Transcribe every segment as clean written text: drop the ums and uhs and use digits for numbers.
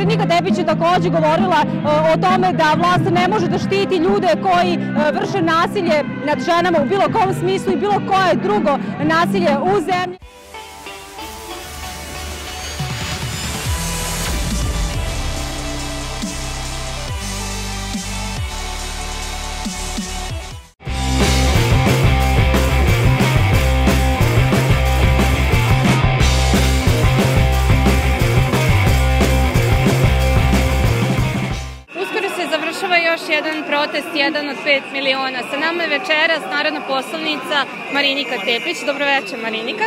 Marinika Tepić je takođe govorila o tome da vlast ne može da štiti ljude koji vrše nasilje nad ženama u bilo kom smislu i bilo koje drugo nasilje u zemlji. Završava još jedan protest, jedan od 5 miliona. Sa nama je večeras narodna poslanica Marinika Tepić. Dobroveče, Marinika.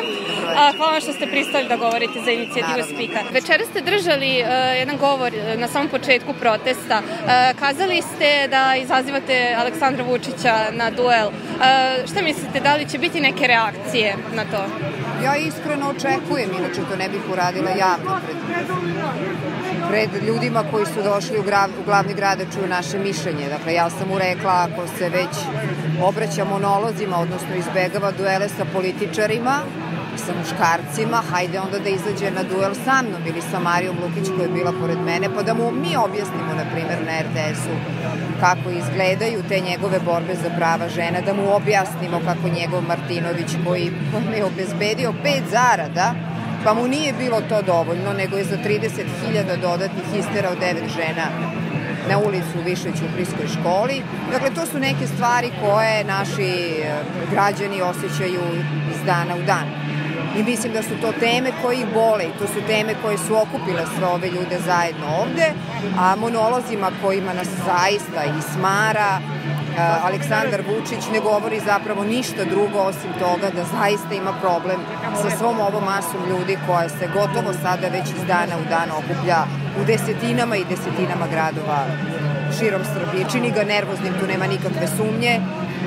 Hvala što ste pristali da govorite za inicijativu Spika. Večeras ste držali jedan govor na samom početku protesta. Kazali ste da izazivate Aleksandra Vučića na duel. Šta mislite, da li će biti neke reakcije na to? Ja iskreno očekujem, inače to ne bih uradila javno pred ljudima koji su došli u glavni grad da čuju naše mišljenje. Dakle, ja sam mu rekla, ako se već obraća monolozima, odnosno izbegava duele sa političarima, sa muškarcima, hajde onda da izađe na duel sa mnom ili sa Marijom Lukić koja je bila pored mene, pa da mu mi objasnimo, na primjer, na RTS-u kako izgledaju te njegove borbe za prava žena, da mu objasnimo kako njegov Martinović, koji mi je obezbedio 5 zarada, pa mu nije bilo to dovoljno, nego je za 30.000 dodatnih isterao 9 žena na ulicu u Višoj Ćuprijskoj školi. Dakle, to su neke stvari koje naši građani osjećaju iz dana u dan. I mislim da su to teme koje ih bole i to su teme koje su okupile sve ove ljude zajedno ovde, a monolozima kojima nas zaista i smara Aleksandar Vučić ne govori zapravo ništa drugo osim toga da zaista ima problem sa svom ovom masom ljudi koja se gotovo sada već iz dana u dan okuplja u desetinama i desetinama gradova širom Srbije. Čini ga nervoznim, tu nema nikakve sumnje.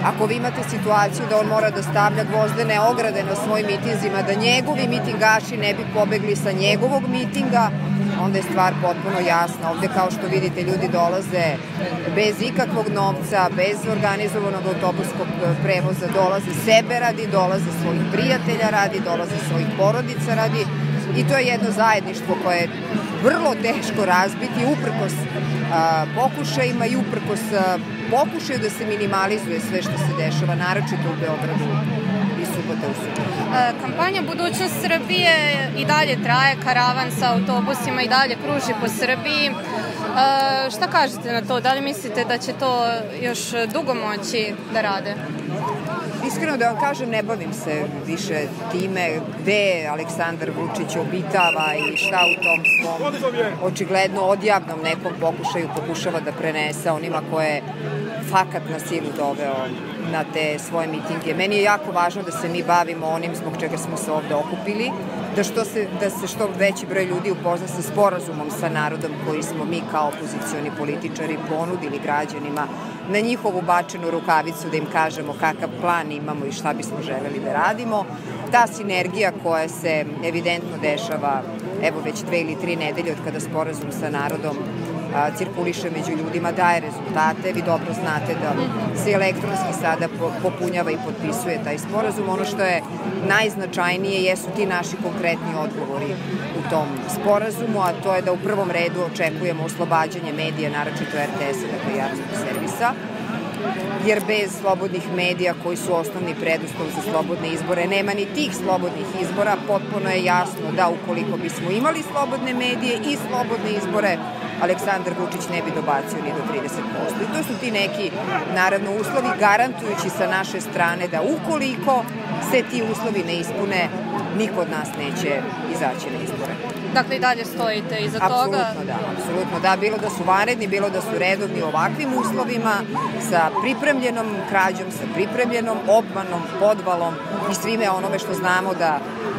Ako vi imate situaciju da on mora da stavlja gvozdene ograde na svojim mitinzima, da njegovi mitingaši ne bi pobegli sa njegovog mitinga, onda je stvar potpuno jasna. Ovde, kao što vidite, ljudi dolaze bez ikakvog novca, bez organizovanog autobuskog prevoza, dolaze sebe radi, dolaze svojih prijatelja radi, dolaze svojih porodica radi i to je jedno zajedništvo koje je vrlo teško razbiti uprkos pokušajima i uprkos pokušaju da se minimalizuje sve što se dešava, naročito u Beogradu i subote u subotu. Kampanja Budućnost Srbije i dalje traje, karavan sa autobusima i dalje kruži po Srbiji. Šta kažete na to? Da li mislite da će to još dugo moći da rade? Iskreno da vam kažem, ne bavim se više time gde Aleksandar Vučić obitava i šta u tom svom očigledno odjavnom nekom pokušaju pokušava da prenese onima koje fakat na silu doveo na te svoje mitinge. Meni je jako važno da se mi bavimo onim zbog čega smo se ovde okupili, da se što veći broj ljudi upozna sa sporazumom sa narodom koji smo mi kao opozicioni političari ponudili građanima na njihovu bačenu rukavicu da im kažemo kakav plan imamo i šta bismo želeli da radimo. Ta sinergija koja se evidentno dešava evo već 2 ili 3 nedelje od kada sporazum sa narodom cirkuliše među ljudima, daje rezultate. Vi dobro znate da se elektronski sada popunjava i potpisuje taj sporazum. Ono što je najznačajnije jesu ti naši konkretni odgovori u tom sporazumu, a to je da u prvom redu očekujemo oslobađanje medija, naročito RTS-a, dakle javnog servisa, jer bez slobodnih medija koji su osnovni preduslov za slobodne izbore nema ni tih slobodnih izbora. Potpuno je jasno da ukoliko bismo imali slobodne medije i slobodne izbore, Aleksandar Vučić ne bi dobacio ni do 30%. I to su ti neki, naravno, uslovi garantujući sa naše strane da ukoliko se ti uslovi ne ispune, niko od nas neće izaći na izbore. Dakle, i dalje stojite iza toga? Apsolutno da, apsolutno da. Bilo da su vanredni, bilo da su redovni u ovakvim uslovima, sa pripremljenom krađom, sa pripremljenom obmanom, podvalom i svime onome što znamo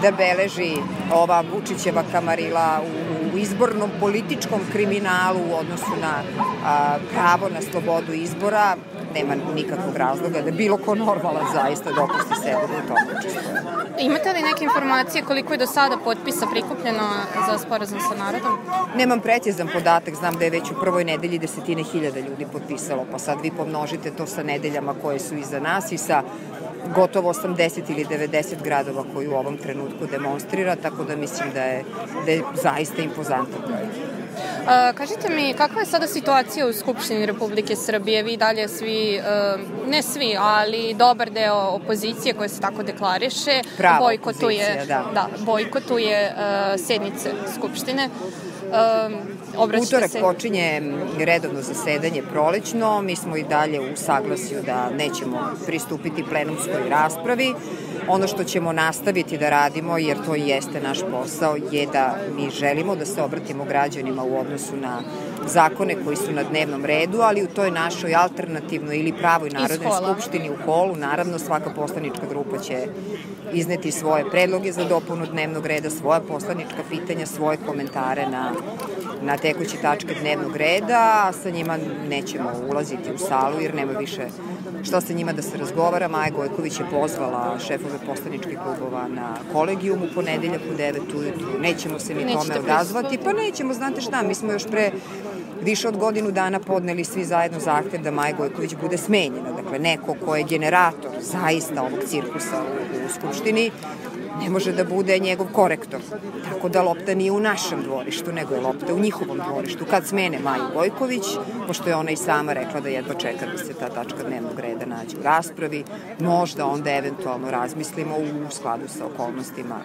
da beleži ova Vučićeva kamarila u izbornom političkom kriminalu u odnosu na pravo na slobodu izbora. Nema nikakvog razloga da bilo ko normalan zaista dopusti sebe da u tome učestvuje. Imate li neke informacije koliko je do sada potpisa prikupljeno za sporazum sa narodom? Nemam precizan podatak, znam da je već u prvoj nedelji 10.000 ljudi potpisalo, pa sad vi pomnožite to sa nedeljama koje su iza nas i sa gotovo 80 ili 90 gradova koji u ovom trenutku demonstrira, tako da mislim da je zaista impozantan broj. Kažite mi, kakva je sada situacija u Skupštini Republike Srbije? Vi dalje svi, ne svi, ali dobar deo opozicije koja se tako deklariše, bojkotuje sednice Skupštine. Utorak počinje redovno zasedanje prolećno, mi smo i dalje u saglasju da nećemo pristupiti plenumskoj raspravi. Ono što ćemo nastaviti da radimo, jer to i jeste naš posao, je da mi želimo da se obratimo građanima u odnosu na zakone koji su na dnevnom redu, ali u toj našoj alternativnoj ili pravoj Narodnoj skupštini u holu, naravno svaka poslanička grupa će izneti svoje predloge za dopunu dnevnog reda, svoja poslanička pitanja, svoje komentare na tekuće tačke dnevnog reda, a sa njima nećemo ulaziti u salu jer nema više šta sa njima da se razgovara. Maja Gojković je pozvala šefove poslaničkih klubova na kolegijum u ponedeljak u 9 ujutru. Nećemo se ni tome odazvati. Pa nećemo, znate šta, mi smo još pre više od godinu dana podneli svi zajedno zahtev da Maja Gojković bude smenjena. Dakle, neko ko je generator zaista ovog cirkusa u Skupštini ne može da bude njegov korektor. Tako da lopta nije u našem dvorištu, nego je lopta u njihovom dvorištu. Kad smene Maju Gojković, pošto je ona i sama rekla da jedva čeka da se ta tačka dnevnog reda nađe u raspravi, možda onda eventualno razmislimo u skladu sa okolnostima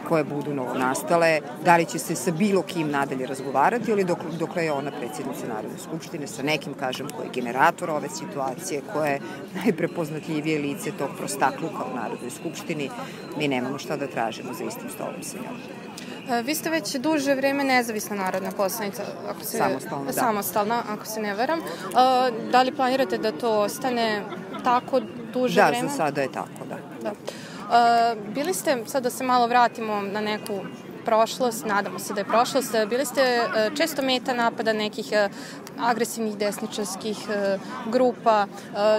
koje budu novonastale, da li će se sa bilo kim nadalje razgovarati ili dokle je ona predsjednica Narodne skupštine sa nekim, kažem, koji je generator ove situacije, koje je najprepoznatljivije lice tog prostakluka u Narodnoj skupštini, mi nemamo šta da tražimo za istim stolom sa njom. Vi ste već duže vreme nezavisna narodna poslanica. Samostalna, ako se ne varam. Da li planirate da to ostane tako duže vreme? Da, za sada je tako, da. Bili ste, sad da se malo vratimo na neku prošlost, nadamo se da je prošlost, bili ste često meta napada nekih agresivnih desničarskih grupa.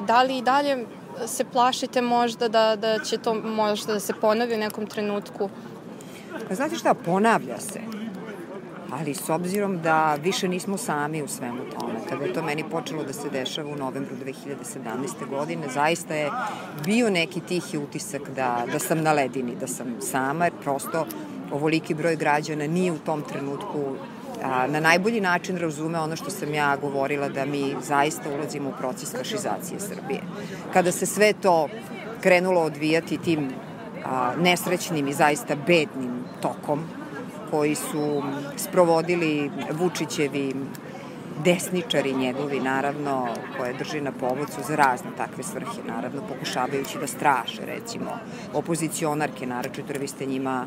Da li i dalje se plašite možda da će to možda da se ponovi u nekom trenutku? Znate šta, ponavlja se. Ali s obzirom da više nismo sami u svemu tome, kada je to meni počelo da se dešava u novembru 2017. godine, zaista je bio neki tihi utisak da sam na ledini, da sam sama, jer prosto ovoliki broj građana nije u tom trenutku na najbolji način razume ono što sam ja govorila, da mi zaista ulazimo u proces fašizacije Srbije. Kada se sve to krenulo odvijati tim nesrećnim i zaista bednim tokom, koji su sprovodili Vučićevi desničari njegovi, naravno, koje drži na povodcu za razne takve svrhe, naravno, pokušavajući da straše, recimo, opozicionarke, naročito, jer vi ste njima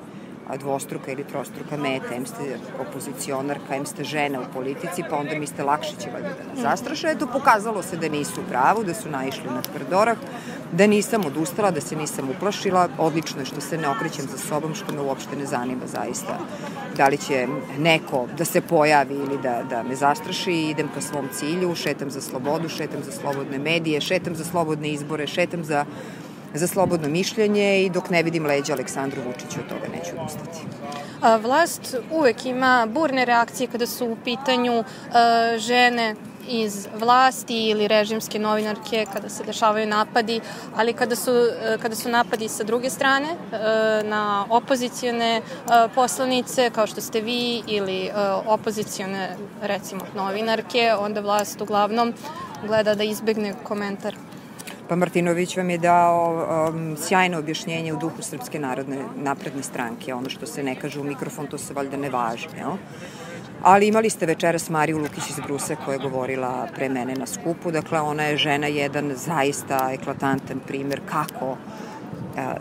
dvostruka ili trostruka meta, em ste opozicionarka, em ste žena u politici, pa onda mislite lakše će valjda da nas zastraše. Eto, pokazalo se da nisu u pravu, da su naišli na tvrdorak, da nisam odustala, da se nisam uplašila. Odlično je što se ne okrećem za sobom, što me uopšte ne zanima zaista da li će neko da se pojavi ili da me zastraši. Idem ka svom cilju, šetam za slobodu, šetam za slobodne medije, šetam za slobodne izbore, šetam za slobodno mišljenje i dok ne vidim leđa Aleksandru Vučiću, od toga neću odustati. Vlast uvek ima burne reakcije kada su u pitanju žene iz vlasti ili režimske novinarke, kada se dešavaju napadi, ali kada su napadi sa druge strane na opozicione poslanice, kao što ste vi, ili opozicione, recimo, novinarke, onda vlast uglavnom gleda da izbegne komentar. Pa Martinović vam je dao sjajno objašnjenje u duhu Srpske napredne stranke. Ono što se ne kaže u mikrofon, to se valjda ne važi, jel? Ali imali ste večeras Mariju Lukić iz Bruse koja je govorila pre mene na skupu. Dakle, ona je žena jedan zaista eklatantan primer kako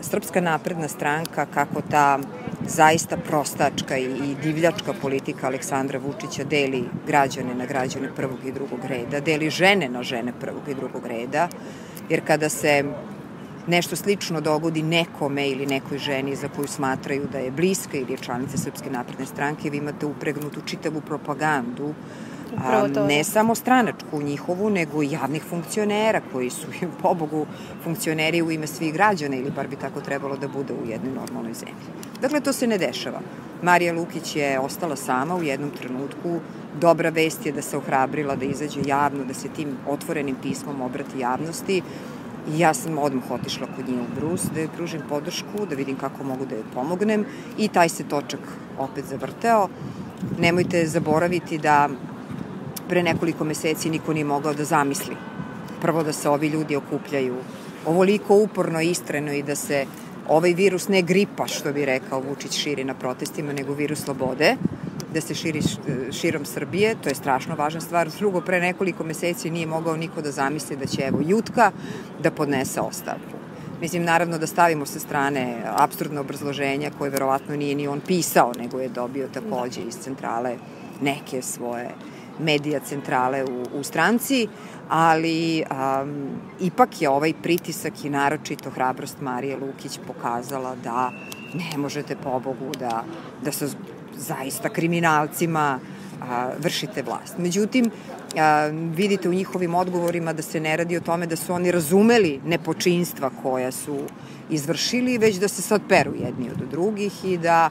Srpska napredna stranka, kako ta zaista prostačka i divljačka politika Aleksandra Vučića deli građane na građane prvog i drugog reda, deli žene na žene prvog i drugog reda, jer kada se nešto slično dogodi nekome ili nekoj ženi za koju smatraju da je bliska ili je članica Srpske napredne stranke, vi imate upregnutu čitavu propagandu, ne samo stranačku njihovu, nego i javnih funkcionera koji su, pobogu, funkcioneri u ime svih građana, ili bar bi tako trebalo da bude u jednoj normalnoj zemlji. Dakle, to se ne dešava. Marija Lukić je ostala sama u jednom trenutku. Dobra vest je da se ohrabrila da izađe javno, da se tim otvorenim pismom obrati javnosti. I ja sam odmah otišla kod nje u Brus da joj pružim podršku, da vidim kako mogu da joj pomognem, i taj se točak opet zavrteo. nemojte zaboraviti da pre nekoliko meseci niko nije mogao da zamisli. Prvo da se ovi ljudi okupljaju ovoliko uporno i istreno i da se ovaj virus ne gripa, što bi rekao Vučić, širi na protestima, nego virus slobode, da se širi širom Srbije, to je strašno važna stvar. Drugo, pre nekoliko meseci nije mogao niko da zamisli da će evo Jutka da podnese ostavku. Mislim, naravno da stavimo sa strane apsurdne obrazloženja koje verovatno nije ni on pisao, nego je dobio takođe iz centrale neke svoje medija centrale u stranci, ali ipak je ovaj pritisak i naročito hrabrost Marije Lukić pokazala da ne možete pobogu da sa zaista kriminalcima vršite vlast. Međutim, vidite u njihovim odgovorima da se ne radi o tome da su oni razumeli nepočinstva koja su izvršili, već da se sad peru jedni od drugih i da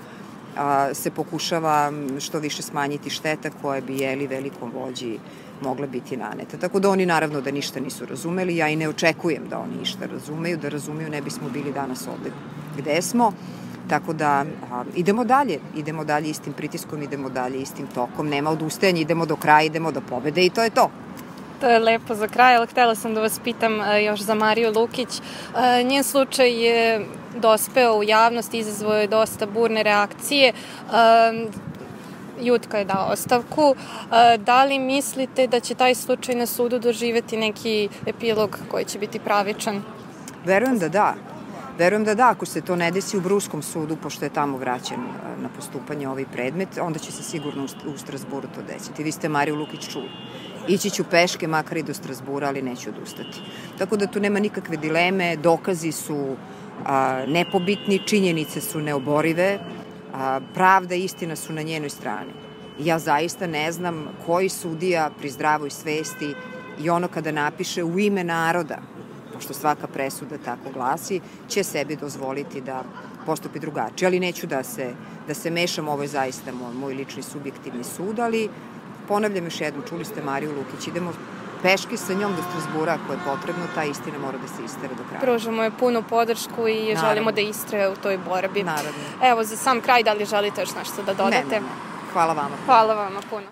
se pokušava što više smanjiti šteta koje bi velikom vođi mogla biti naneta. Tako da oni naravno da ništa nisu razumeli, ja i ne očekujem da oni ništa razumeju, da razumiju ne bismo bili danas ovde gde smo. Tako da idemo dalje istim pritiskom, idemo dalje istim tokom, nema odustajanja, idemo do kraja, idemo do pobede i to je to. To je lepo za kraj, ali htela sam da vas pitam još za Mariju Lukić. Njen slučaj je dospeo u javnost, izazvao je dosta burne reakcije. Jutka je dao ostavku. Da li mislite da će taj slučaj na sudu doživeti neki epilog koji će biti pravičan? Verujem da da. Verujem da da, ako se to ne desi u Bruskom sudu, pošto je tamo vraćen na postupanje ovaj predmet, onda će se sigurno u Strazburu to desiti. Vi ste Mariju Lukić čuli. Ići ću peške, makar i do Strazbura, ali neću odustati. Tako da tu nema nikakve dileme, dokazi su nepobitni, činjenice su neoborive, pravda i istina su na njenoj strani. Ja zaista ne znam koji sudija pri zdravoj svesti i ono kada napiše u ime naroda, pošto svaka presuda tako glasi, će sebi dozvoliti da postupi drugačije. Ali neću da se mešam, ovo je zaista moj lični subjektivni sud, ali ponavljam još jednom, čuli ste Mariju Lukić, idemo peške sa njom do Strazbura ako je potrebno, ta istina mora da se istere do kraja. Pružamo je punu podršku i želimo da istraje u toj borbi. Naravno. Evo, za sam kraj, da li želite još nešto da dodate? Ne. Hvala vama. Hvala vama puno.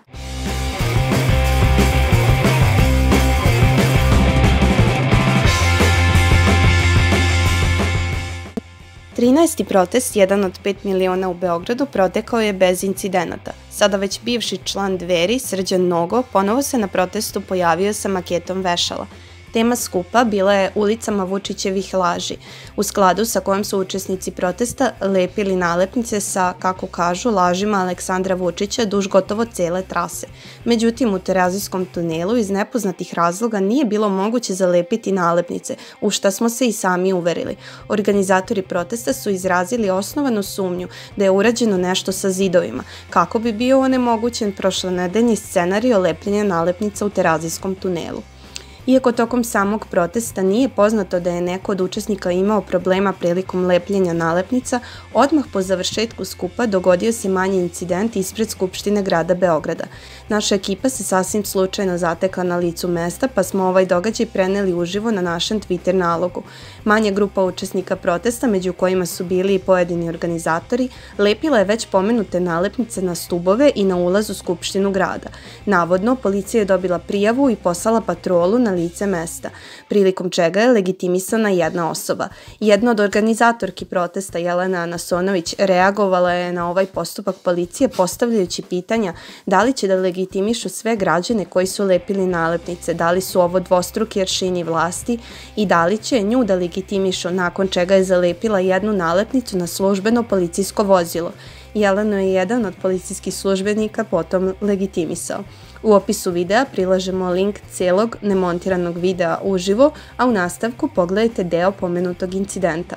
Trinaesti protest, jedan od 5 miliona u Beogradu, protekao je bez incidenata. Sada već bivši član Dveri, Srđan Nogo, ponovo se na protestu pojavio sa maketom vešala. Tema skupa bila je ulicama Vučićevih laži, u skladu sa kojom su učesnici protesta lepili nalepnice sa, kako kažu, lažima Aleksandra Vučića duž gotovo cele trase. Međutim, u Terazijskom tunelu iz nepoznatih razloga nije bilo moguće zalepiti nalepnice, u šta smo se i sami uverili. Organizatori protesta su izrazili osnovanu sumnju da je urađeno nešto sa zidovima, kako bi bio onemogućen prošlonedeljni scenario lepljenja nalepnica u Terazijskom tunelu. Iako tokom samog protesta nije poznato da je neko od učesnika imao problema prilikom lepljenja nalepnica, odmah po završetku skupa dogodio se manji incident ispred Skupštine grada Beograda. Naša ekipa se sasvim slučajno zatekla na licu mesta, pa smo ovaj događaj preneli uživo na našem Twitter nalogu. Manja grupa učesnika protesta, među kojima su bili i pojedini organizatori, lepila je već pomenute nalepnice na stubove i na ulaz u Skupštinu grada. Navodno, policija je dobila prijavu i poslala patrolu na lice mesta, prilikom čega je legitimisana jedna osoba. Jedna od organizatorki protesta, Jelena Anasonović, reagovala je na ovaj postupak policije postavljajući pitanja da li će da legitimišu sve građane koji su lepili nalepnice, da li su ovo dvostruki aršini vlasti i da li će nju da legitimišu, nakon čega je zalepila jednu nalepnicu na službeno policijsko vozilo. Jeleno je jedan od policijskih službenika potom legitimisao. U opisu videa prilažemo link celog nemontiranog videa uživo, a u nastavku pogledajte deo pomenutog incidenta.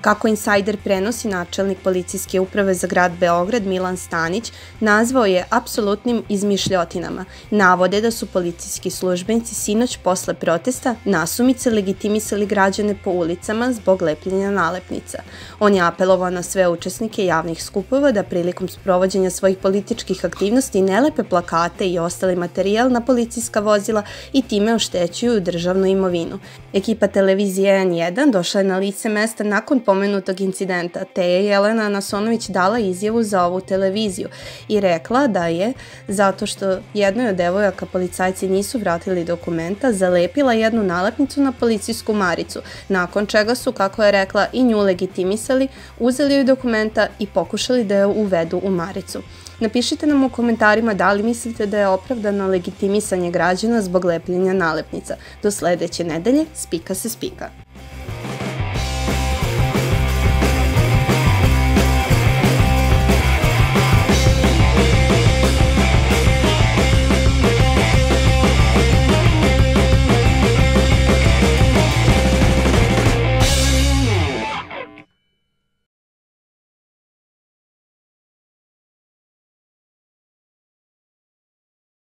Kako Insajder prenosi, načelnik policijske uprave za grad Beograd Milan Stanić nazvao je apsolutnim izmišljotinama. Navode da su policijski službenici sinoć posle protesta nasumice legitimisali građane po ulicama zbog lepljenja nalepnica. On je apelovao na sve učesnike javnih skupova da prilikom sprovođenja svojih političkih aktivnosti ne lepe plakate i ostali materijal na policijska vozila i time oštećuju državnu imovinu. Ekipa televizije N1 došla je na lice mesta nakon pomenutog incidenta, te je Jelena Nasonović dala izjavu za ovu televiziju i rekla da je, zato što jednoj od devojaka policajci nisu vratili dokumenta, zalepila jednu nalepnicu na policijsku maricu, nakon čega su, kako je rekla, i nju legitimisali, uzeli joj dokumenta i pokušali da je uvedu u maricu. Napišite nam u komentarima da li mislite da je opravdano legitimisanje građana zbog lepljenja nalepnica. Do sledeće nedelje, spika se spika.